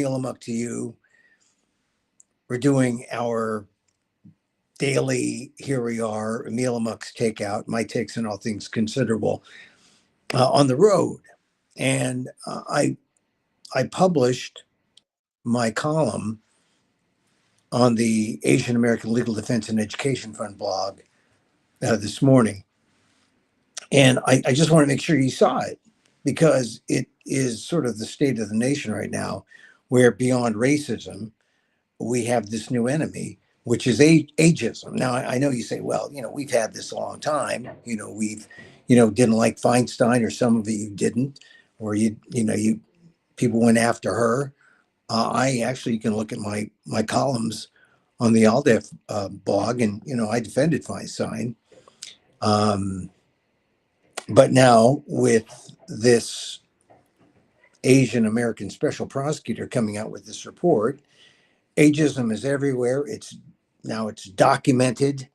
Amok to you. We're doing our daily, here we are, Emil Amok's Takeout, my takes on all things considerable on the road. And I published my column on the Asian American Legal Defense and Education Fund blog this morning. And I just want to make sure you saw it because it is sort of the state of the nation right now, where beyond racism, we have this new enemy, which is ageism. Now, I know you say, well, we've had this a long time. We've, didn't like Feinstein, or some of it you didn't, or you people went after her. I actually, you can look at my columns on the Aldef blog, and I defended Feinstein. Um, but now with this Asian American special prosecutor coming out with this report, ageism is everywhere. It's documented.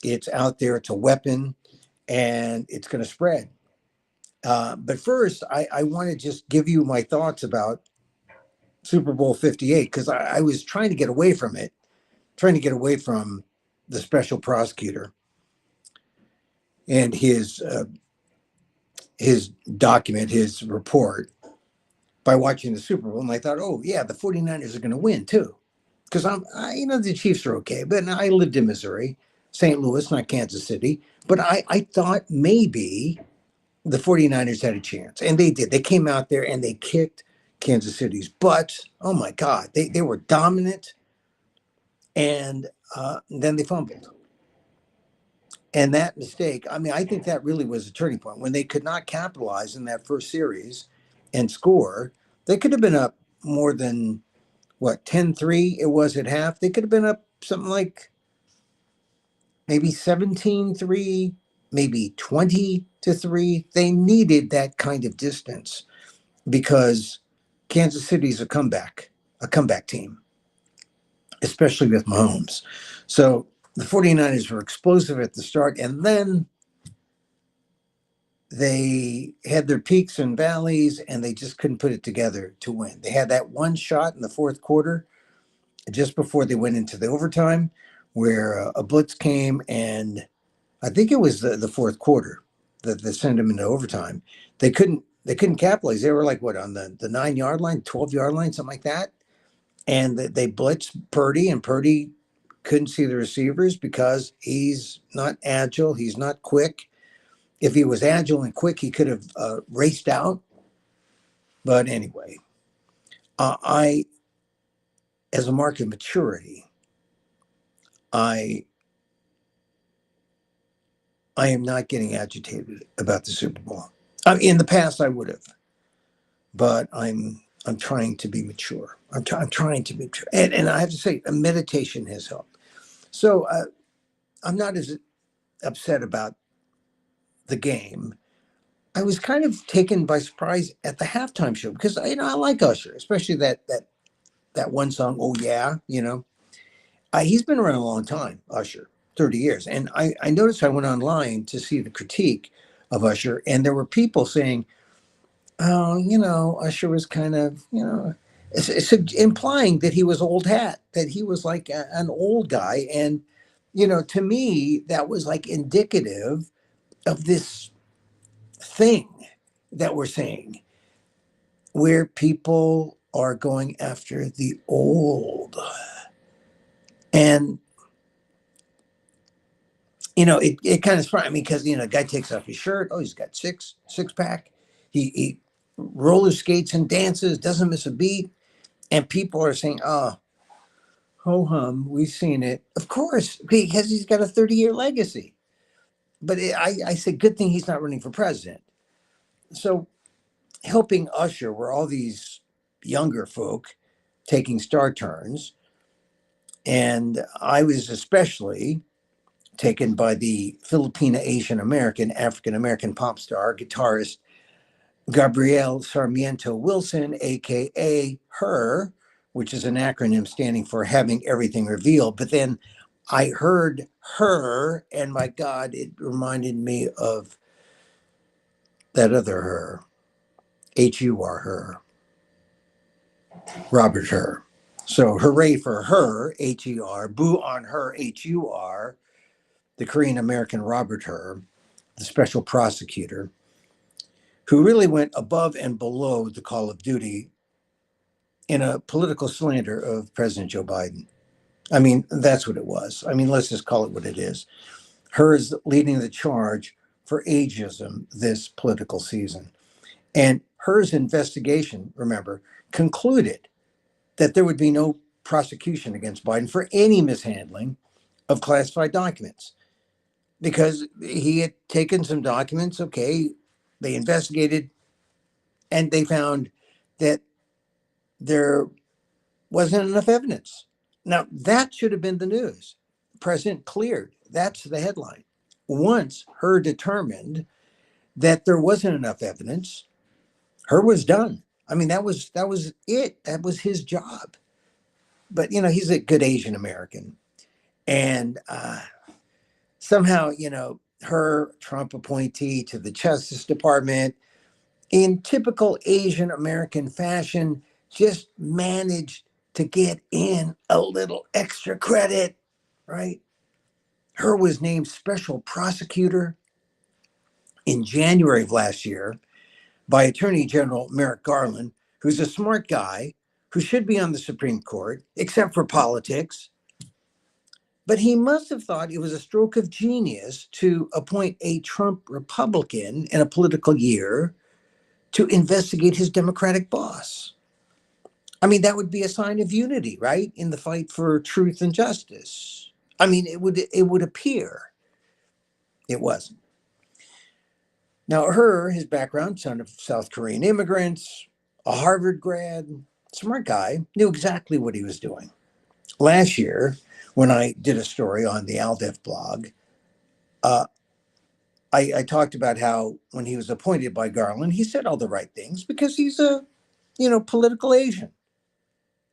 It's out there. It's a weapon, and it's going to spread. But first, I want to just give you my thoughts about Super Bowl 58 because I was trying to get away from it, trying to get away from the special prosecutor and his document, his report, by watching the Super Bowl. And I thought, oh yeah, the 49ers are going to win too. Because the Chiefs are okay, but I lived in Missouri, St. Louis, not Kansas City. But I thought maybe the 49ers had a chance, and they did. They came out there and they kicked Kansas City's butts. Oh my God, they were dominant, and then they fumbled. And that mistake, I think that really was a turning point. When they could not capitalize in that first series and score, they could have been up more than, what, 10-3 it was at half. They could have been up something like maybe 17-3, maybe 20-3. They needed that kind of distance because Kansas City's a comeback team, especially with Mahomes. So the 49ers were explosive at the start, and then they had their peaks and valleys, and they just couldn't put it together to win. They had that one shot in the fourth quarter just before they went into the overtime where a blitz came, and I think it was the fourth quarter that sent them into overtime. They couldn't capitalize. They were like, what, on the 9-yard line, 12-yard line, something like that. And they blitzed Purdy, and Purdy couldn't see the receivers because he's not agile. He's not quick. If he was agile and quick, he could have raced out. But anyway, I, as a mark of maturity, I am not getting agitated about the Super Bowl. In the past, I would have, but I'm trying to be mature. I'm trying to be mature, and I have to say, meditation has helped. So I'm not as upset about the game. I was kind of taken by surprise at the halftime show because I like Usher, especially that one song. Oh yeah, he's been around a long time, Usher, 30 years. And I noticed I went online to see the critique of Usher, and there were people saying, oh, Usher was kind of, it's implying that he was old hat, that he was like an old guy. And, to me, that was like indicative of this thing that we're saying, where people are going after the old. And it kind of surprised me because a guy takes off his shirt. Oh, he's got six pack. He roller skates and dances, doesn't miss a beat, and people are saying, "Oh, ho hum, we've seen it." Of course, because he's got a 30-year legacy. But I say, good thing he's not running for president. So helping Usher were all these younger folk taking star turns, and I was especially taken by the Filipina Asian American, African American pop star, guitarist Gabrielle Sarmiento Wilson, aka Her, which is an acronym standing for Having Everything Revealed. But then I heard Her, and my God, it reminded me of that other Her, H-U-R, Her. Robert Hur. So hooray for her, H-E-R, boo on her, H-U-R, the Korean American Robert Hur, the special prosecutor, who really went above and below the call of duty in a political slander of President Joe Biden. I mean, that's what it was. I mean, let's just call it what it is. Her is leading the charge for ageism this political season. And Her's investigation, remember, concluded that there would be no prosecution against Biden for any mishandling of classified documents because he had taken some documents. Okay, they investigated and they found that there wasn't enough evidence. Now, that should have been the news. President cleared. That's the headline. Once Her determined that there wasn't enough evidence, Her was done. I mean, that was it. That was his job. But he's a good Asian American, and somehow Her, Trump appointee to the Justice Department, in typical Asian American fashion, just managed to get in a little extra credit, right? Her was named special prosecutor in January of last year by Attorney General Merrick Garland, who's a smart guy who should be on the Supreme Court, except for politics. But he must have thought it was a stroke of genius to appoint a Trump Republican in a political year to investigate his Democratic boss. I mean, that would be a sign of unity, right? In the fight for truth and justice. I mean, it would appear. It wasn't. Now, his background, son of South Korean immigrants, a Harvard grad, smart guy, knew exactly what he was doing. Last year, when I did a story on the Aldef blog, I talked about how when he was appointed by Garland, he said all the right things because he's a, political Asian.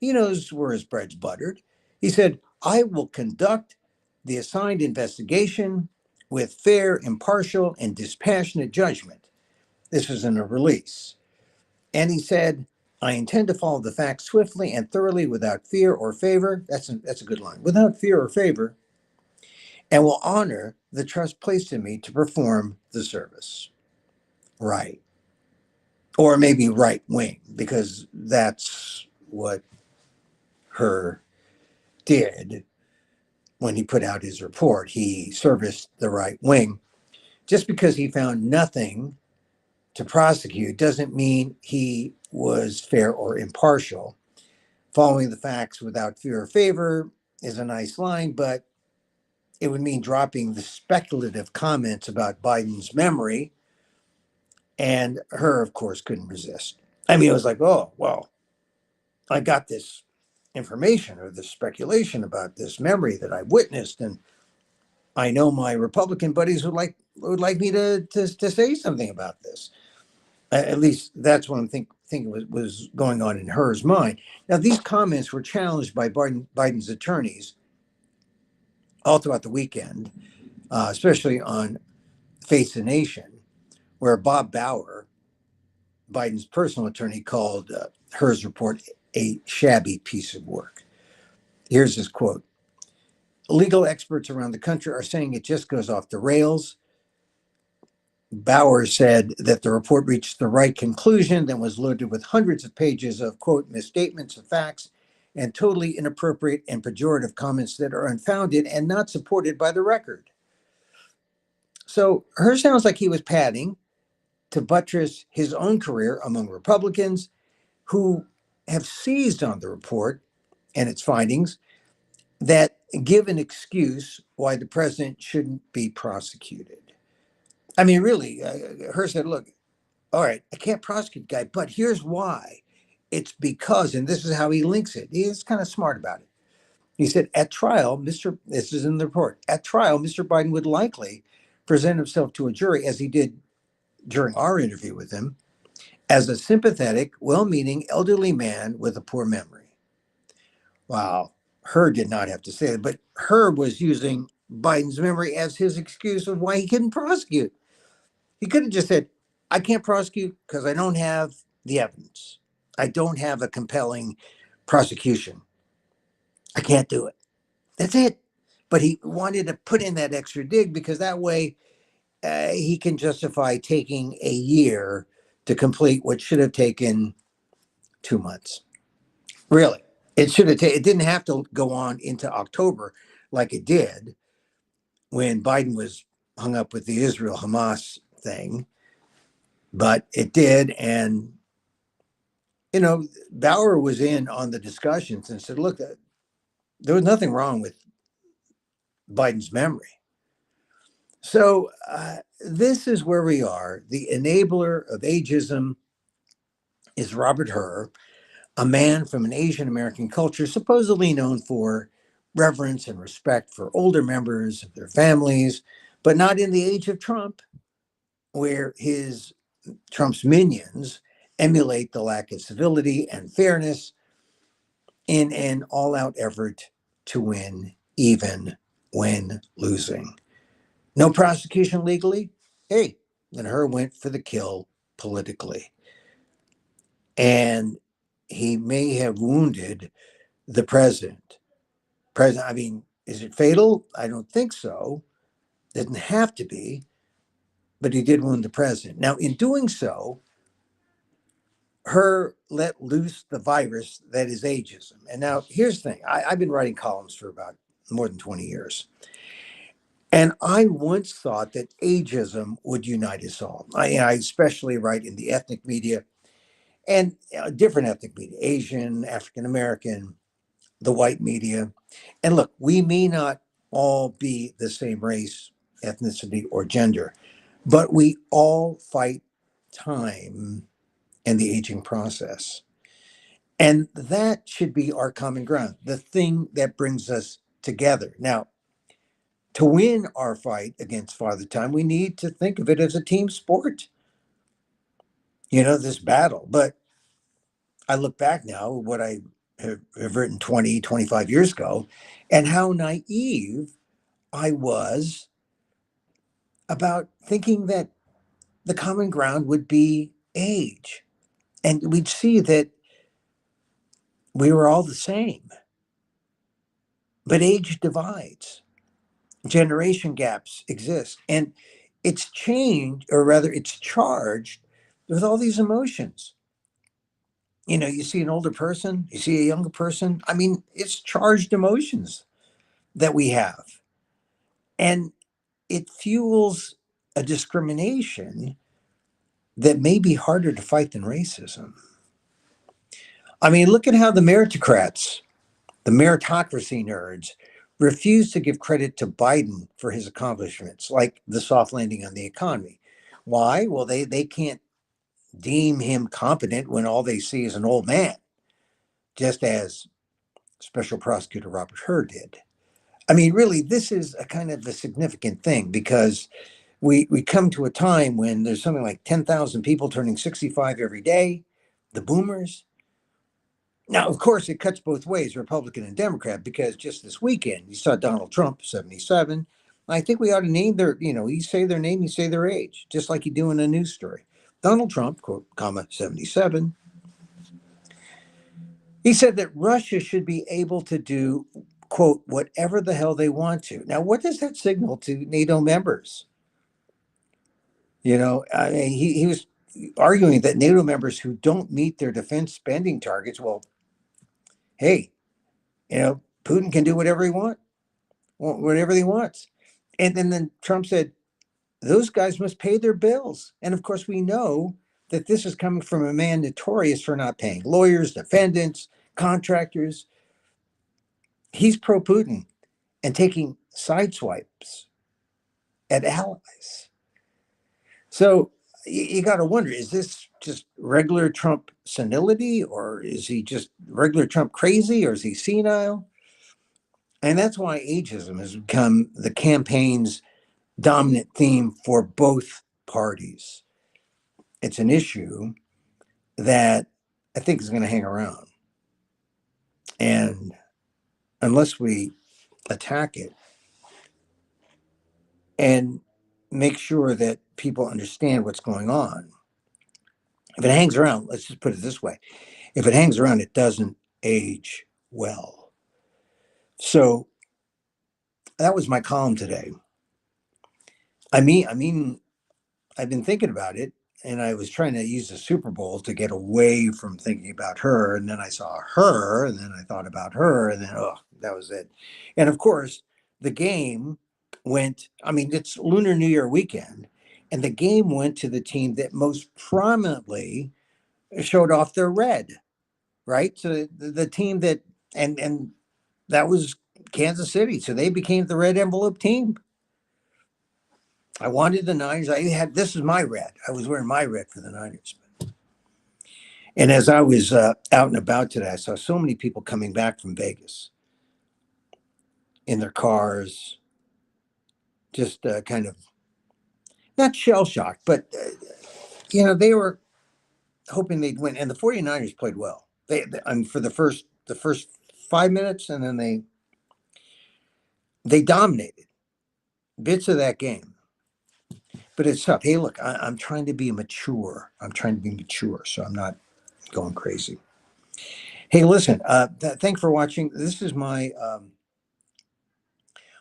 He knows where his bread's buttered. He said, I will conduct the assigned investigation with fair, impartial, and dispassionate judgment. This was in a release. And he said, I intend to follow the facts swiftly and thoroughly without fear or favor. That's a good line. Without fear or favor, and will honor the trust placed in me to perform the service. Right. Or maybe right wing, because that's what Her did when he put out his report. He serviced the right wing. Just because he found nothing to prosecute doesn't mean he was fair or impartial. Following the facts without fear or favor is a nice line, but it would mean dropping the speculative comments about Biden's memory. And Her, of course, couldn't resist. I mean, it was like, oh, well, I got this information or this speculation about this memory that I witnessed, and I know my Republican buddies would like me to say something about this. At least that's what I'm thinking was going on in Her's mind. Now, these comments were challenged by Biden's attorneys all throughout the weekend, especially on Face the Nation, where Bob Bauer, Biden's personal attorney, called Her's report a shabby piece of work. Here's his quote. Legal experts around the country are saying it just goes off the rails. Bauer said that the report reached the right conclusion, then was loaded with hundreds of pages of, quote, misstatements of facts and totally inappropriate and pejorative comments that are unfounded and not supported by the record. So Her sounds like he was padding to buttress his own career among Republicans who have seized on the report and its findings that give an excuse why the president shouldn't be prosecuted. I mean, really, Her said, look, all right, I can't prosecute the guy, but here's why. It's because, and this is how he links it. He's kind of smart about it. He said, at trial, this is in the report, at trial, Mr. Biden would likely present himself to a jury, as he did during our interview with him, as a sympathetic, well-meaning elderly man with a poor memory. Wow. Her did not have to say that, but Her was using Biden's memory as his excuse of why he couldn't prosecute. He could have just said, I can't prosecute because I don't have the evidence. I don't have a compelling prosecution. I can't do it. That's it. But he wanted to put in that extra dig because that way he can justify taking a year to complete what should have taken 2 months. Really, it should have. It didn't have to go on into October like it did when Biden was hung up with the Israel Hamas thing, but it did. And Bauer was in on the discussions and said, "Look, there was nothing wrong with Biden's memory." So this is where we are. The enabler of ageism is Robert Herr, a man from an Asian American culture supposedly known for reverence and respect for older members of their families, but not in the age of Trump, where Trump's minions emulate the lack of civility and fairness in an all-out effort to win, even when losing. No prosecution legally? Hey, then Herr went for the kill politically. And he may have wounded the president. I mean, is it fatal? I don't think so. Doesn't have to be, but he did wound the president. Now, in doing so, Herr let loose the virus that is ageism. And now here's the thing. I've been writing columns for about more than 20 years. And I once thought that ageism would unite us all. I especially write in the ethnic media and different ethnic media, Asian, African American, the white media. And look, we may not all be the same race, ethnicity, or gender, but we all fight time and the aging process. And that should be our common ground, the thing that brings us together. Now, to win our fight against Father Time, we need to think of it as a team sport, this battle. But I look back now, what I have written 20, 25 years ago, and how naive I was about thinking that the common ground would be age. And we'd see that we were all the same. But age divides, generation gaps exist. And it's changed, or rather, it's charged with all these emotions. You see an older person, you see a younger person. I mean, it's charged emotions that we have. And it fuels a discrimination that may be harder to fight than racism. I mean, look at how the meritocrats, the meritocracy nerds, refuse to give credit to Biden for his accomplishments, like the soft landing on the economy. Why? Well, they can't deem him competent when all they see is an old man, just as Special Prosecutor Robert Herr did. I mean, really, this is a kind of a significant thing because we come to a time when there's something like 10,000 people turning 65 every day, the boomers. Now, of course, it cuts both ways, Republican and Democrat, because just this weekend you saw Donald Trump, 77. I think we ought to name you say their name, you say their age, just like you do in a news story. Donald Trump, quote, comma, 77. He said that Russia should be able to do, quote, whatever the hell they want to. Now, what does that signal to NATO members? I mean, he was arguing that NATO members who don't meet their defense spending targets, well, hey, Putin can do whatever he wants. And then Trump said, those guys must pay their bills. And of course, we know that this is coming from a man notorious for not paying lawyers, defendants, contractors. He's pro Putin and taking side swipes at allies. So you got to wonder, is this just regular Trump senility, or is he just regular Trump crazy, or is he senile? And that's why ageism has become the campaign's dominant theme for both parties. It's an issue that I think is going to hang around. And unless we attack it and make sure that people understand what's going on, if it hangs around, let's just put it this way. If it hangs around, it doesn't age well. So that was my column today. I mean, I've been thinking about it, and I was trying to use the Super Bowl to get away from thinking about her. And then I saw her, and then I thought about her, and then, oh, that was it. And of course, the game went, I mean, it's Lunar New Year weekend, and the game went to the team that most prominently showed off their red, right? So the team that, and that was Kansas City. So they became the red envelope team. I wanted the Niners. I had, this is my red. I was wearing my red for the Niners. And as I was out and about today, I saw so many people coming back from Vegas in their cars, just kind of not shell shocked, but they were hoping they'd win. And the 49ers played well. I mean, for the first 5 minutes, and then they dominated bits of that game. But it's tough. Hey, look, I'm trying to be mature. I'm trying to be mature, so I'm not going crazy. Hey, listen, thanks for watching. This is my,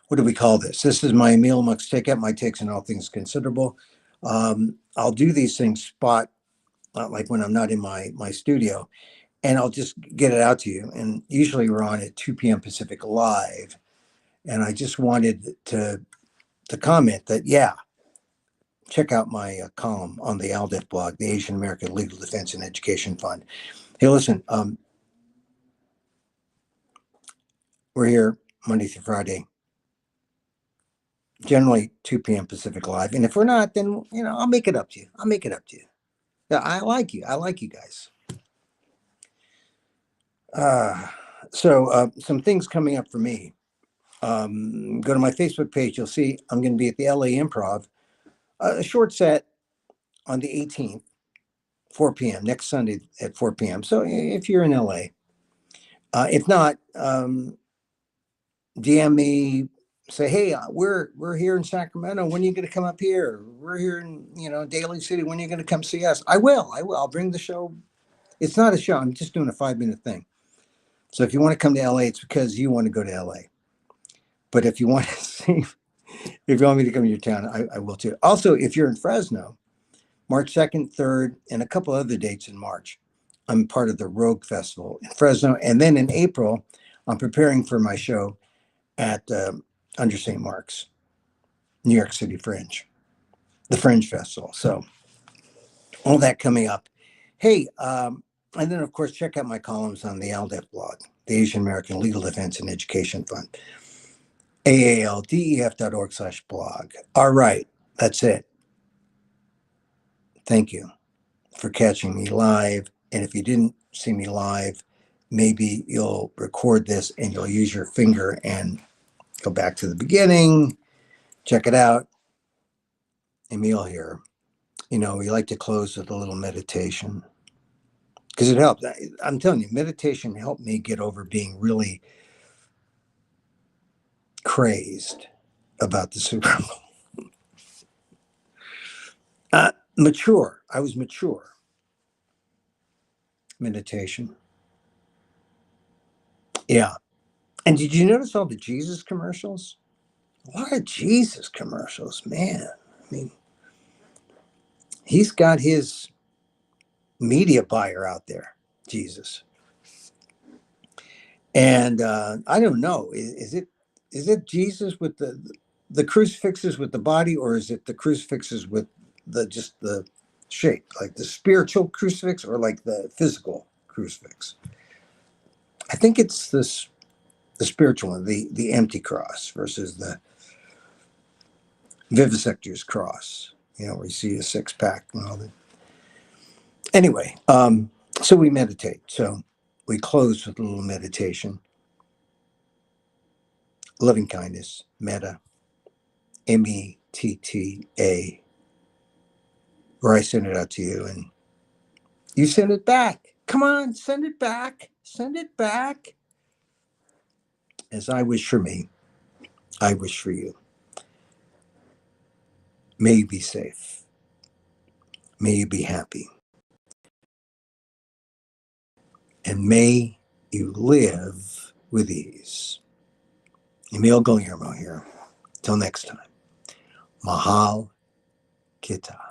what do we call this? This is my Emil Amok's Takeout, my takes on all things considerable. I'll do these things spot, like when I'm not in my studio, and I'll just get it out to you. And usually we're on at 2 p.m. Pacific live. And I just wanted to comment that, yeah, check out my column on the ALDEF blog, the Asian American Legal Defense and Education Fund. Hey, listen, we're here Monday through Friday, generally 2 p.m. Pacific live. And if we're not, then, I'll make it up to you. I'll make it up to you. Yeah, I like you. I like you guys. So some things coming up for me. Go to my Facebook page. You'll see I'm going to be at the LA Improv, a short set on the 18th, 4 p.m., next Sunday at 4 p.m. So if you're in LA, if not, DM me, say, hey, we're here in Sacramento. When are you going to come up here? We're here in, Daly City. When are you going to come see us? I will. I'll bring the show. It's not a show. I'm just doing a 5-minute thing. So if you want to come to LA, it's because you want to go to LA. But if you want to see, if you want me to come to your town, I will too. Also, if you're in Fresno, March 2nd, 3rd, and a couple other dates in March, I'm part of the Rogue Festival in Fresno. And then in April, I'm preparing for my show at Under St. Mark's, New York City Fringe, the Fringe Festival. So all that coming up. Hey, and then, of course, check out my columns on the ALDEF blog, the Asian American Legal Defense and Education Fund, aaldef.org/blog. All right, that's it. Thank you for catching me live. And if you didn't see me live, maybe you'll record this and you'll use your finger and go back to the beginning. Check it out. Emil here. We like to close with a little meditation because it helps. I'm telling you, meditation helped me get over being really crazed about the Super Bowl. Mature. I was mature. Meditation. Yeah. And did you notice all the Jesus commercials? A lot of Jesus commercials, man. I mean, he's got his media buyer out there, Jesus. And I don't know, is it Jesus with the crucifixes with the body, or is it the crucifixes with just the shape, like the spiritual crucifix or like the physical crucifix? I think it's the spiritual one, the empty cross versus the vivisector's cross. Where you see a 6-pack and all that. Anyway, so we meditate. So we close with a little meditation. Loving kindness, metta, METTA, where I send it out to you and you send it back. Come on, send it back. Send it back. As I wish for me, I wish for you. May you be safe. May you be happy. and may you live with ease. Emil Guillermo here. Till next time. Mahal Kita.